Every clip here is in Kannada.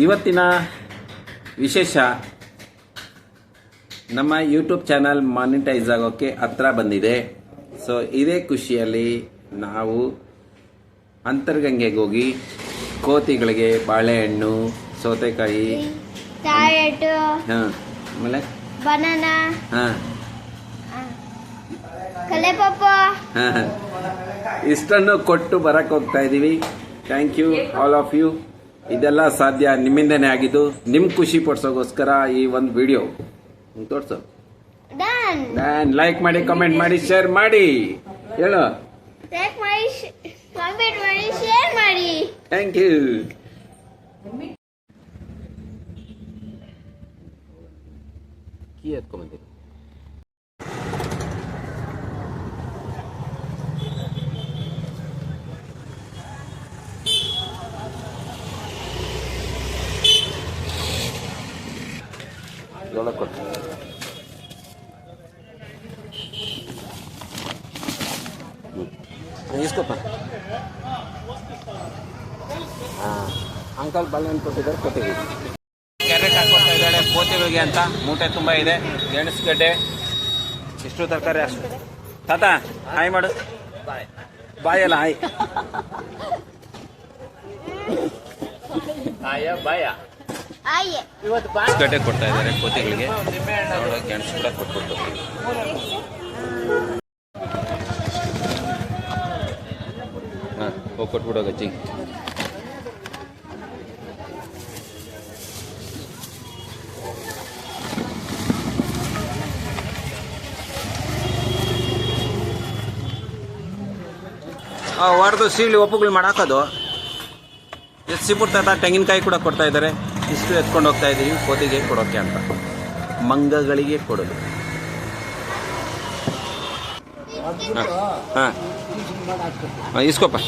ಇವತ್ತಿನ ವಿಶೇಷ ನಮ್ಮ ಯೂಟ್ಯೂಬ್ ಚಾನಲ್ ಮಾನಿಟೈಸ್ ಆಗೋಕ್ಕೆ ಹತ್ರ ಬಂದಿದೆ. ಸೊ ಇದೇ ಖುಷಿಯಲ್ಲಿ ನಾವು ಅಂತರ್ಗಂಗೆಗೆ ಹೋಗಿ ಕೋತಿಗಳಿಗೆ ಬಾಳೆಹಣ್ಣು, ಸೌತೆಕಾಯಿ, ಆಮೇಲೆ ಬನಾನಾ, ಇಷ್ಟನ್ನು ಕೊಟ್ಟು ಬರಕ್ಕೆ ಹೋಗ್ತಾ ಇದೀವಿ. Thank you all of you. ಇದೆಲ್ಲ ಸಾಧ್ಯ ನಿಮ್ಮಿಂದನೇ ಆಗಿದ್ದು. ನಿಮ್ ಖುಷಿ ಪಡಿಸೋಗೋಸ್ಕರ ಈ ಒಂದು ವಿಡಿಯೋ ತೋರ್ಸು. ಲೈಕ್ ಮಾಡಿ, ಕಮೆಂಟ್ ಮಾಡಿ, ಶೇರ್ ಮಾಡಿ. ಹೇಳು ಥ್ಯಾಂಕ್ ಯು. ಕೀ ಎತ್ಕೊಂಡ್ಬಂದಿರಿ. ಇಸ್ಕೊಪ್ಪ. ಅಂಕಲ್ ಬಾಳೆಹಣ್ಣು ಕೊಟ್ಟಿದ್ದಾರೆ, ಕೊಟ್ಟಿದ್ದೀವಿ. ಕ್ಯಾರೆಟ್ ಹಾಕೊಡ್ತಾ ಇದ್ದಾಳೆ ಕೋತಿಗಳಿಗೆ ಅಂತ. ಮೂಟೆ ತುಂಬ ಇದೆ. ಗೆಣಸುಗಡ್ಡೆ, ಇಷ್ಟು ತರಕಾರಿ ಅಷ್ಟು. ತಾತ ಹಾಯ್ ಮಾಡು. ಬಾಯಲ್ಲ ಹಾಯ್. ಗಡ್ಡೆ ಕೊಡ್ತಾ ಇದ್ದಾರೆ ಕೋತಿಗಳಿಗೆ. ಗೆಣಸು ಕೂಡ ಕೊಟ್ಬಿಟ್ಟು ಹೋಗಿ ಕೊಟ್ಬಿಡೋ ಗಜ್ಜಿ. ಹೊಡೆದು ಸೀಳಿ ಒಪ್ಪುಗಳು ಮಾಡಾಕೋದು. ಎಷ್ಟು ಸಿಗ್ಬಿಡ್ತಾ. ತೆಂಗಿನಕಾಯಿ ಕೂಡ ಕೊಡ್ತಾ ಇದ್ದಾರೆ. ಇಷ್ಟು ಎತ್ಕೊಂಡು ಹೋಗ್ತಾ ಇದ್ದೀವಿ ಕೋತಿಗೆ ಕೊಡೋಕೆ ಅಂತ, ಮಂಗಗಳಿಗೆ ಕೊಡೋದು. ಹಾಂ ಇಸ್ಕೊಪ್ಪ.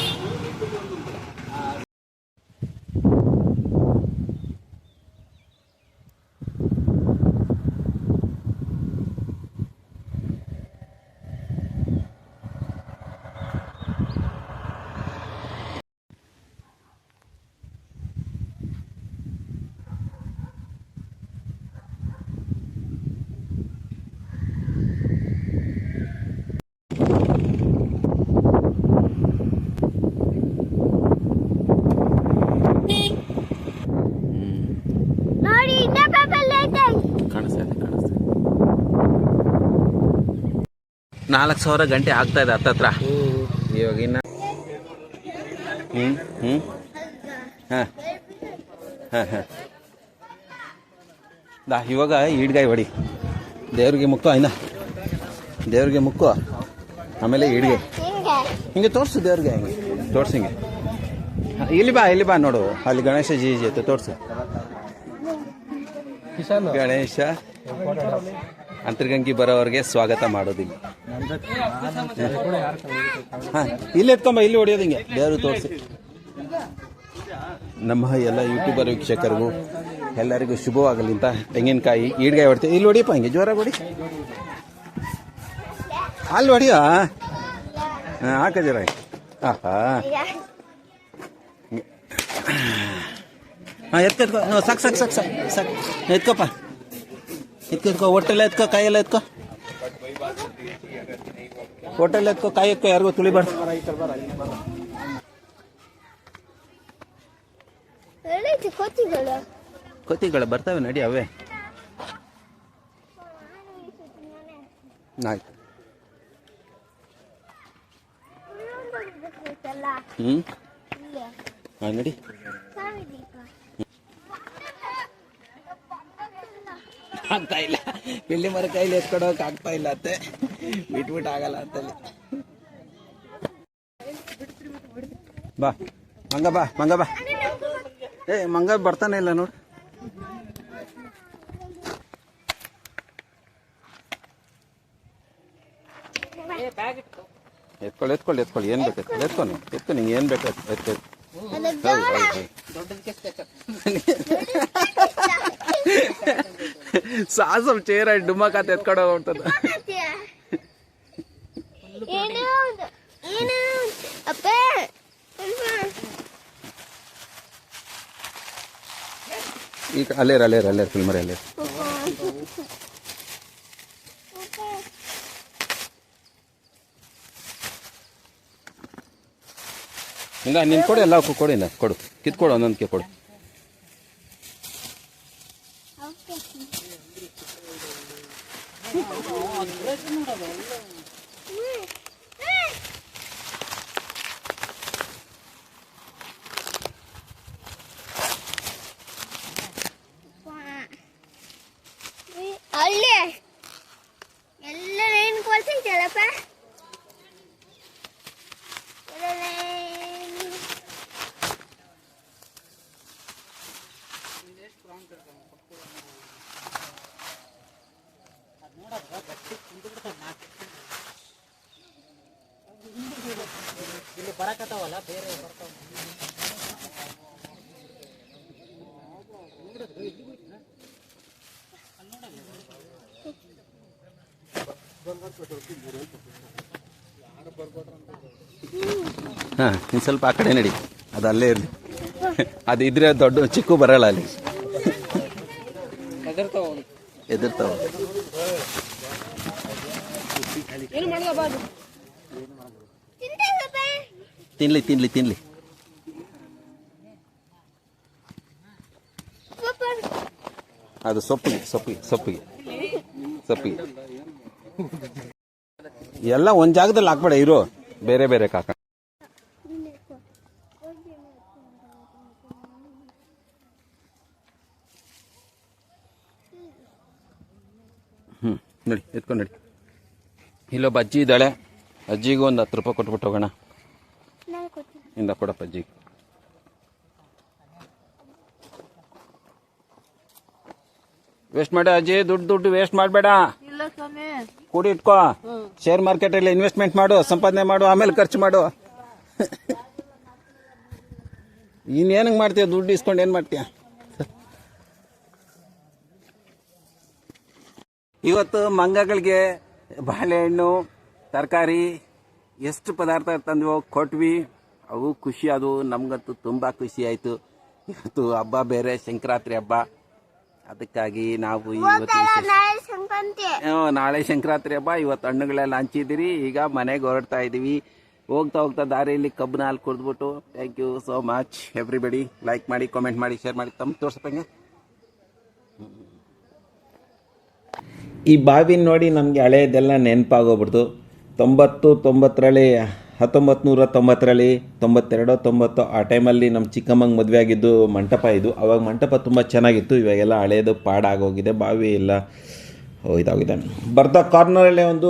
$4,000 ಗಂಟೆ ಆಗ್ತಾ ಇದೆ ಹತ್ತತ್ರ. ಇವಾಗ ಇನ್ನ ಇವಾಗ ಈಡ್ಗಾಯಿ ಹೊಡಿ. ದೇವ್ರಿಗೆ ಮುಕ್ಕೋ. ಇನ್ನ ದೇವ್ರಿಗೆ ಮುಕ್ಕೋ, ಆಮೇಲೆ ಈಡ್ಗೆ ಹಿಂಗೆ ತೋರಿಸು. ದೇವ್ರಿಗೆ ಹಿಂಗೆ ತೋರ್ಸು. ಹಿಂಗೆ ಇಲ್ಲಿ ಬಾ ನೋಡು. ಅಲ್ಲಿ ಗಣೇಶ ಜಿ ಐತೆ, ತೋರ್ಸು. ಗಣೇಶ ಅಂತರ್ಗಂಗೆ ಬರೋವ್ರಿಗೆ ಸ್ವಾಗತ ಮಾಡೋದಿಲ್ಲ. ಇಲ್ಲಿ ಎತ್ಕೊಂಬ, ಇಲ್ಲಿ ಹೊಡಿಯೋದು ಹಿಂಗೆ. ದೇವರು ತೋರಿಸಿ. ನಮ್ಮ ಎಲ್ಲ ಯೂಟ್ಯೂಬರ್ ವೀಕ್ಷಕರಿಗೂ ಎಲ್ಲರಿಗೂ ಶುಭವಾಗಲಿ ಅಂತ ತೆಂಗಿನಕಾಯಿ ಈಡ್ಗಾಯಿ ಹೊಡ್ತೀವಿ. ಇಲ್ಲಿ ಹೊಡಿಯಪ್ಪ, ಹಿಂಗೆ ಜೋರಾಗಿ ಹೊಡಿ. ಅಲ್ಲಿ ಹೊಡಿಯ ಹಾಕಜರ. ಎತ್ಕೋ. ಸಾಕು ಎತ್ಕೋಪ್ಪ. ಎತ್ಕೋ. ಹೊಟ್ಟೆಲ್ಲ ಎತ್ಕೋ, ಕಾಯೆಲ್ಲ ಎತ್ಕೋ. ಹೊಟ್ಟೆಲ್ಲ ಎತ್ಕೋ, ಕಾಯಿ ಎತ್ಕೋ. ಯಾರಿಗೂ ತುಳಿಬಾರ್ದು. ಕೋತಿಗಳು ಬರ್ತವೆ ನಡಿ. ಅವೇ ಆಯ್ತು. ನಡಿ. ಆಗ್ತಾ ಇಲ್ಲ. ಬೆಳ್ಳಿ ಮರ ಕೈಲಿ ಎತ್ಕೊಡೋಕೆ ಆಗ್ತಾ ಇಲ್ಲ ಅತ್ತೆ. ಬಿಟ್ಬಿಟ್ಟು ಆಗಲ್ಲ ಅಂತಲ್ಲಿ. ಬಾ ಮಂಗ ಬಾ. ಮಂಗ ಬರ್ತಾನೆ ಇಲ್ಲ ನೋಡು. ಎತ್ಕೊಳ್ಳಿ. ಏನ್ ಬೇಕು ಎತ್ಕೊ. ನಿಂಗೆ ಏನ್ ಬೇಕು ಎತ್ಕೊ. ಸಾಸಂ ಚೇರ ಡುಮ್ಮಕಾತ ಎತ್ಕೊಂಡು ಹೋಗ್ತದ. ಈಗ ಅಲ್ಲೇರು ಫಿಲ್ಮರಿ ಅಲ್ಲೇರು. ಇಲ್ಲ ನೀನು ಕೊಡು, ಎಲ್ಲ ಕೊಡಿ, ಕೊಡು, ಕಿತ್ಕೊಡು, ಒಂದೊಂದಕ್ಕೆ ಕೊಡು. ಅಲ್ಲಿ ಎಲ್ಲ ಲೈನ್ ಕೊಲ್ಸೈತಲ್ಲಪ್ಪ. ಇಲ್ಲಿ ಬರಕತ್ತಾವಲ್ಲ ಬೇರೆ ಬರ್ತಾವ. ಹಾಂ, ಇನ್ನು ಸ್ವಲ್ಪ ಆ ಕಡೆ ನಡಿ, ಅದು ಅಲ್ಲೇ ಇರಲಿ. ಅದು ಇದ್ರೆ ದೊಡ್ಡ ಚಿಕ್ಕು ಬರಲ್ಲ ಅಲ್ಲಿ, ಎದುರ್ತಾವ. ತಿನ್ಲಿ. ಅದು ಸೊಪ್ಪಿಗೆ ಎಲ್ಲ ಒಂದ್ ಜಾಗದಲ್ಲಿ ಹಾಕ್ಬೇಡ, ಇರೋ ಬೇರೆ ಬೇರೆ ಕಾಕ. ನೋಡಿ, ಎತ್ಕೊಂಡು ನಡಿ. ಇಲ್ಲೊಬ್ಬ ಅಜ್ಜಿ ಇದ್ದಾಳೆ, ಅಜ್ಜಿಗೂ ಒಂದು 10 ರೂಪಾಯಿ ಕೊಟ್ಬಿಟ್ಟು ಹೋಗೋಣ. ಇಂದ ಕೊಡಪ್ಪ ಅಜ್ಜಿಗೆ. ವೇಸ್ಟ್ ಮಾಡ ಅಜ್ಜಿ, ದುಡ್ಡು ವೇಸ್ಟ್ ಮಾಡಬೇಡ. ಕೂಡಿ ಇಟ್ಕೋ, ಶೇರ್ ಮಾರ್ಕೆಟ್ ಅಲ್ಲಿ ಇನ್ವೆಸ್ಟ್ಮೆಂಟ್ ಮಾಡು, ಸಂಪಾದನೆ ಮಾಡು, ಆಮೇಲೆ ಖರ್ಚು ಮಾಡು. ಇನ್ನೇನಂಗ್ ಮಾಡ್ತೀಯ, ದುಡ್ಡು ಇಸ್ಕೊಂಡು ಏನ್ ಮಾಡ್ತೀಯ? ಇವತ್ತು ಮಂಗಗಳಿಗೆ ಬಾಳೆಹಣ್ಣು, ತರಕಾರಿ, ಎಷ್ಟು ಪದಾರ್ಥ ತಂದ್ವೋ ಕೊಟ್ವಿ. ಅವು ಖುಷಿ, ಅದು ನಮ್ಗಂತೂ ತುಂಬಾ ಖುಷಿ ಆಯ್ತು. ಇವತ್ತು ಹಬ್ಬ ಬೇರೆ, ಸಂಕ್ರಾಂತಿ ಹಬ್ಬ. ಅದಕ್ಕಾಗಿ ನಾವು ನಾಳೆ ಸಂಕ್ರಾಂತಿ ಹಬ್ಬ, ಇವತ್ತು ಹಣ್ಣುಗಳೆಲ್ಲ ಹಂಚಿದಿರಿ. ಈಗ ಮನೆಗೆ ಹೊರಡ್ತಾ ಇದೀವಿ. ಹೋಗ್ತಾ ದಾರಿಯಲ್ಲಿ ಕಬ್ಬನ ಹಾಲು ಕುಡಿದ್ಬಿಟ್ಟು. Thank you so much everybody. Like ಮಾಡಿ, ಕಾಮೆಂಟ್ ಮಾಡಿ, ಶೇರ್ ಮಾಡಿ. ತಮ್ಮ ತೋರ್ಸಪ್ಪಂಗೆ ಈ ಬಾವಿನ ನೋಡಿ ನಮಗೆ ಹಳೆಯದೆಲ್ಲ ನೆನಪಾಗೋಗ್ಬಿಡ್ತು. 1990ರಲ್ಲಿ 1990ರಲ್ಲಿ 92 90 ಆ ಟೈಮಲ್ಲಿ ನಮ್ಮ ಚಿಕ್ಕಮ್ಮಂಗೆ ಮದುವೆ ಆಗಿದ್ದು ಮಂಟಪ ಇದು. ಅವಾಗ ಮಂಟಪ ತುಂಬ ಚೆನ್ನಾಗಿತ್ತು. ಇವಾಗೆಲ್ಲ ಹಳೆಯದು ಪಾಡಾಗೋಗಿದೆ, ಬಾವಿ ಎಲ್ಲ ಇದಾಗಿದೆ. ಬರ್ತಾ ಕಾರ್ನರಲ್ಲೇ ಒಂದು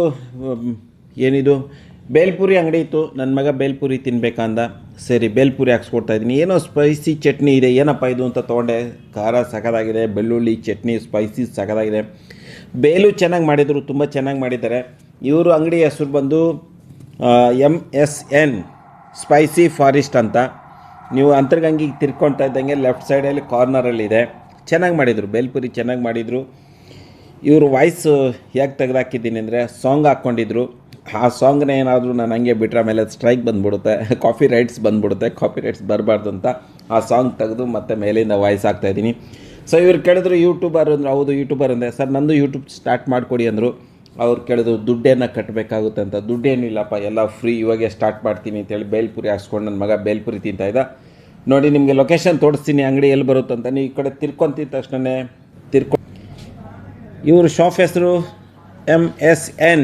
ಏನಿದು ಬೇಲ್ಪುರಿ ಅಂಗಡಿ ಇತ್ತು. ನನ್ನ ಮಗ ಬೇಲ್ಪುರಿ ತಿನ್ಬೇಕಂದ, ಸರಿ ಬೇಲ್ಪುರಿ ಹಾಕ್ಸ್ಕೊಡ್ತಾಯಿದ್ದೀನಿ. ಏನೋ ಸ್ಪೈಸಿ ಚಟ್ನಿ ಇದೆ, ಏನಪ್ಪ ಇದು ಅಂತ ತೊಗೊಂಡೆ. ಖಾರ ಸಖತ್ತಾಗಿದೆ, ಬೆಳ್ಳುಳ್ಳಿ ಚಟ್ನಿ ಸ್ಪೈಸಿ ಸಖತ್ತಾಗಿದೆ. ಬೇಲು ಚೆನ್ನಾಗಿ ಮಾಡಿದರು, ತುಂಬ ಚೆನ್ನಾಗಿ ಮಾಡಿದ್ದಾರೆ. ಇವರು ಅಂಗಡಿ ಹೆಸರು ಬಂದು MSN ಸ್ಪೈಸಿ ಫಾರೆಸ್ಟ್ ಅಂತ. ನೀವು ಅಂತರ್ಗಂಗಿಗೆ ತಿರ್ಕೊಳ್ತಾ ಇದ್ದಂಗೆ ಲೆಫ್ಟ್ ಸೈಡಲ್ಲಿ ಕಾರ್ನರಲ್ಲಿದೆ. ಚೆನ್ನಾಗಿ ಮಾಡಿದರು, ಬೇಲ್ಪುರಿ ಚೆನ್ನಾಗಿ ಮಾಡಿದರು. ಇವರು ವಾಯ್ಸ್ ಹೇಗೆ ತೆಗೆದಾಕಿದ್ದೀನಿ ಅಂದರೆ, ಸಾಂಗ್ ಹಾಕ್ಕೊಂಡಿದ್ರು. ಆ ಸಾಂಗ್ನ ಏನಾದರೂ ನಾನು ಹಂಗೆ ಬಿಟ್ಟರೆ ಆಮೇಲೆ ಸ್ಟ್ರೈಕ್ ಬಂದುಬಿಡುತ್ತೆ, ಕಾಪಿ ರೈಟ್ಸ್ ಬರಬಾರ್ದು ಅಂತ ಆ ಸಾಂಗ್ ತೆಗೆದು ಮತ್ತೆ ಮೇಲಿಂದ ವಾಯ್ಸ್ ಹಾಕ್ತಾಯಿದ್ದೀನಿ. ಸೊ ಇವ್ರು ಕೇಳಿದ್ರು ಯೂಟ್ಯೂಬರ್ ಅಂದರು. ಹೌದು ಯೂಟ್ಯೂಬರ್ ಅಂದೆ. ಸರ್ ನಂದು ಯೂಟ್ಯೂಬ್ ಸ್ಟಾರ್ಟ್ ಮಾಡಿಕೊಡಿ ಅಂದರು. ಅವ್ರು ಕೇಳಿದ್ರು ದುಡ್ಡೇನ ಕಟ್ಟಬೇಕಾಗುತ್ತೆ ಅಂತ. ದುಡ್ಡೇನು ಇಲ್ಲಪ್ಪ, ಎಲ್ಲ ಫ್ರೀ, ಇವಾಗೆ ಸ್ಟಾರ್ಟ್ ಮಾಡ್ತೀನಿ ಅಂತೇಳಿ ಬೇಲ್ಪುರಿ ಹಾಕ್ಸ್ಕೊಂಡು ನನ್ನ ಮಗ ಬೇಲ್ಪುರಿ ತಿಂತಾಯಿದ್ದ. ನೋಡಿ ನಿಮಗೆ ಲೊಕೇಶನ್ ತೋರಿಸ್ತೀನಿ, ಅಂಗಡಿ ಎಲ್ಲಿ ಬರುತ್ತಂತ. ನೀವು ಈ ಕಡೆ ತಿರ್ಕೊಂತಿದ್ದ ತಕ್ಷಣ ಇವರು ಶಾಪ್ ಹೆಸರು MSN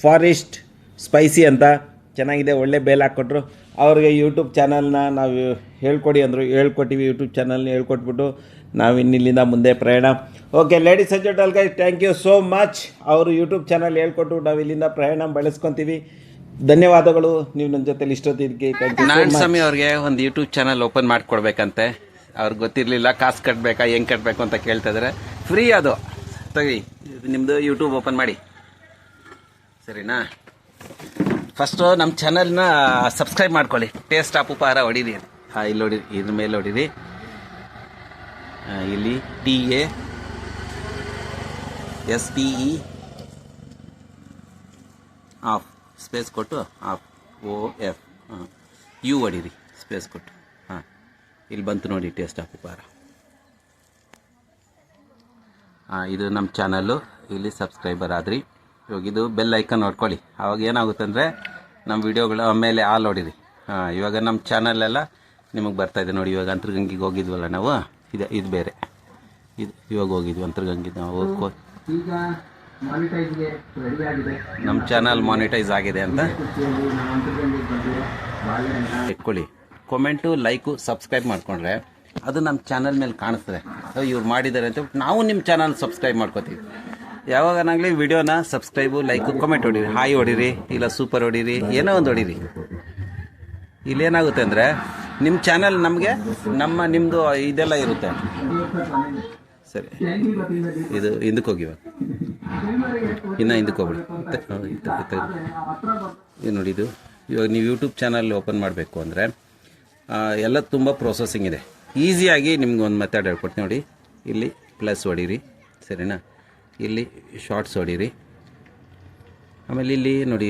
ಫಾರೆಸ್ಟ್ ಸ್ಪೈಸಿ ಅಂತ. ಚೆನ್ನಾಗಿದೆ, ಒಳ್ಳೆ ಬೇಲ್ ಹಾಕ್ಕೊಟ್ರು. ಅವ್ರಿಗೆ ಯೂಟ್ಯೂಬ್ ಚಾನಲ್ನ ನಾವು ಹೇಳ್ಕೊಡಿ ಅಂದರು. ಹೇಳ್ಕೊಟ್ಟಿವಿ, ಯೂಟ್ಯೂಬ್ ಚಾನಲ್ನ ಹೇಳ್ಕೊಟ್ಬಿಟ್ಟು ನಾವು ಇನ್ನಿಲ್ಲಿಂದ ಮುಂದೆ ಪ್ರಯಾಣ. Okay ladies and gentle guys, thank you so much. ಅವರು ಯೂಟ್ಯೂಬ್ ಚಾನಲ್ ಹೇಳ್ಕೊಟ್ಟು ನಾವು ಇಲ್ಲಿಂದ ಪ್ರಯಾಣ ಬೆಳೆಸ್ಕೊತೀವಿ. ಧನ್ಯವಾದಗಳು, ನೀವು ನನ್ನ ಜೊತೆಲಿ ಇಷ್ಟೊತ್ತಿಗೆ. ನಾರಾಯಣ ಸ್ವಾಮಿ ಅವ್ರಿಗೆ ಒಂದು ಯೂಟ್ಯೂಬ್ ಚಾನಲ್ ಓಪನ್ ಮಾಡಿಕೊಡ್ಬೇಕಂತೆ. ಅವ್ರಿಗೆ ಗೊತ್ತಿರಲಿಲ್ಲ, ಕಾಸು ಕಟ್ಟಬೇಕಾ ಹೆಂಗೆ ಕಟ್ಟಬೇಕು ಅಂತ ಕೇಳ್ತಾ ಇದ್ದಾರೆ. ಫ್ರೀ ಅದು, ತಗಿ ನಿಮ್ಮದು ಯೂಟ್ಯೂಬ್ ಓಪನ್ ಮಾಡಿ, ಸರಿನಾ? ಫಸ್ಟು ನಮ್ಮ ಚಾನಲ್ನ ಸಬ್ಸ್ಕ್ರೈಬ್ ಮಾಡ್ಕೊಳ್ಳಿ. ಟೇಸ್ಟ್ ಆಫ್ ಉಪಹಾರ ಹೊಡೀರಿ. ಹಾಂ, ಇಲ್ಲಿ ಹೊಡೀರಿ, ಇದ್ರ ಮೇಲೆ ಹೊಡೀರಿ. ಇಲ್ಲಿ TASTE ಆಫ್ ಸ್ಪೇಸ್ ಕೊಟ್ಟು ಆಫ್ OF U ಹೊಡೀರಿ, ಸ್ಪೇಸ್ ಕೊಟ್ಟು. ಹಾಂ, ಇಲ್ಲಿ ಬಂತು ನೋಡಿ ಟೇಸ್ಟ್ ಆಫ್ ಉಪಹಾರ. ಇದು ನಮ್ಮ ಚಾನಲ್ಲು. ಇಲ್ಲಿ ಸಬ್ಸ್ಕ್ರೈಬರ್ ಆದ್ರಿ. ಇವಾಗ ಇದು ಬೆಲ್ ಐಕನ್ ನೋಡ್ಕೊಳ್ಳಿ. ಆವಾಗ ಏನಾಗುತ್ತೆ ಅಂದರೆ ನಮ್ಮ ವಿಡಿಯೋಗಳ ಮೇಲೆ ಆಲ್ ಹೊಡಿರಿ. ಇವಾಗ ನಮ್ಮ ಚಾನಲೆಲ್ಲ ನಿಮಗೆ ಬರ್ತಾಯಿದೆ ನೋಡಿ. ಇವಾಗ ಅಂತರ್ಗಂಗಿಗೆ ಹೋಗಿದ್ವಲ್ಲ ನಾವು, ಇದು ಬೇರೆ, ಇದು ಇವಾಗ ಹೋಗಿದ್ವಿ ಅಂತರ್ಗಂಗೆ ನಾವು. ಈಗ ಮಾನಿಟೈಸ್ಗೆ ರೆಡಿ ಆಗಿದೆ, ನಮ್ಮ ಚಾನಲ್ ಮಾನಿಟೈಸ್ ಆಗಿದೆ ಅಂತ ಇಟ್ಕೊಳ್ಳಿ. ಕಾಮೆಂಟು, ಲೈಕು, ಸಬ್ಸ್ಕ್ರೈಬ್ ಮಾಡಿಕೊಂಡ್ರೆ ಅದು ನಮ್ಮ ಚಾನಲ್ ಮೇಲೆ ಕಾಣಿಸ್ತದೆ. ಇವ್ರು ಮಾಡಿದ್ದಾರೆ ಅಂತ ನಾವು ನಿಮ್ಮ ಚಾನಲ್ ಸಬ್ಸ್ಕ್ರೈಬ್ ಮಾಡ್ಕೋತೀವಿ. ಯಾವಾಗನಾಗಲಿ ವಿಡಿಯೋನ ಸಬ್ಸ್ಕ್ರೈಬು, ಲೈಕು, ಕಮೆಂಟ್ ಹೊಡೀರಿ, ಹಾಯ್ ಹೊಡೀರಿ, ಇಲ್ಲ ಸೂಪರ್ ಹೊಡೀರಿ, ಏನೋ ಒಂದು ಹೊಡೀರಿ. ಇಲ್ಲೇನಾಗುತ್ತೆ ಅಂದರೆ ನಿಮ್ಮ ಚಾನಲ್ ನಮಗೆ ನಿಮ್ಮದು ಇದೆಲ್ಲ ಇರುತ್ತೆ. ಸರಿ, ಇದು ಹಿಂದಕ್ಕೆ ಹೋಗಿವ, ಇನ್ನು ಹಿಂದಕ್ಕೆ ಹೋಗ್ಬಿಡಿ. ಇದು ನೋಡಿ, ಇದು ಇವಾಗ ನೀವು ಯೂಟ್ಯೂಬ್ ಚಾನಲ್ ಓಪನ್ ಮಾಡಬೇಕು ಅಂದರೆ ಎಲ್ಲ ತುಂಬ ಪ್ರೊಸೆಸಿಂಗ್ ಇದೆ. ಈಸಿಯಾಗಿ ನಿಮ್ಗೆ ಒಂದು ಮೆಥಡ್ ಹೇಳ್ಕೊಡ್ತೀನಿ ನೋಡಿ. ಇಲ್ಲಿ ಪ್ಲಸ್ ಹೊಡೀರಿ, ಸರಿನಾ? ಇಲ್ಲಿ ಶಾರ್ಟ್ಸ್ ಹೊಡೀರಿ, ಆಮೇಲೆ ಇಲ್ಲಿ ನೋಡಿ